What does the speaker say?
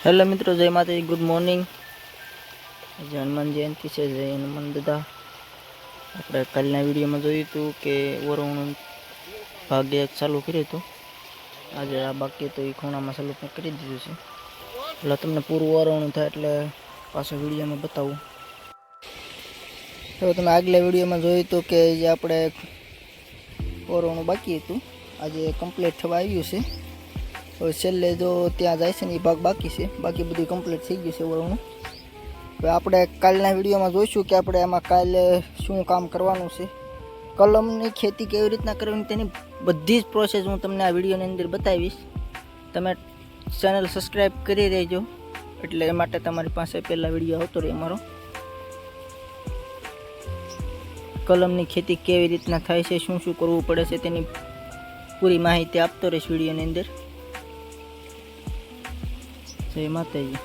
Hello મિત્રો, જય માતાજી, ગુડ મોર્નિંગ. આજે હનુમાન જયંતિ છે. જય હનુમાન દાદા. આપણે કાલના વિડીયોમાં જોયું હતું કે વરવણું ભાગ્ય ચાલુ કર્યું હતું. આજે આ બાકી તો એ ખૂણામાં ચાલુ કરી દીધું છે. એટલે તમને પૂરું વરવણું થાય એટલે પાછો વિડીયોમાં બતાવું. તો તમે આગલા વિડીયોમાં જોયું હતું કે જે આપણે વરવણું બાકી હતું આજે કમ્પ્લીટ થવા આવ્યું છે. હવે છેલ્લે જો ત્યાં જાય છે ને એ ભાગ બાકી છે, બાકી બધું કમ્પ્લીટ થઈ ગયું છે વરવણું. હવે આપણે કાલના વિડીયોમાં જોઈશું કે આપણે એમાં કાલે શું કામ કરવાનું છે. કલમની ખેતી કેવી રીતના કરવાની તેની બધી જ પ્રોસેસ હું તમને આ વિડીયોની અંદર બતાવીશ. તમે ચેનલ સબસ્ક્રાઈબ કરી દેજો, એટલે એ માટે તમારી પાસે પહેલાં વિડીયો આવતો રહે અમારો. કલમની ખેતી કેવી રીતના થાય છે, શું શું કરવું પડે છે તેની પૂરી માહિતી આપતો રહીશ વિડીયોની અંદર. જય માતાજી.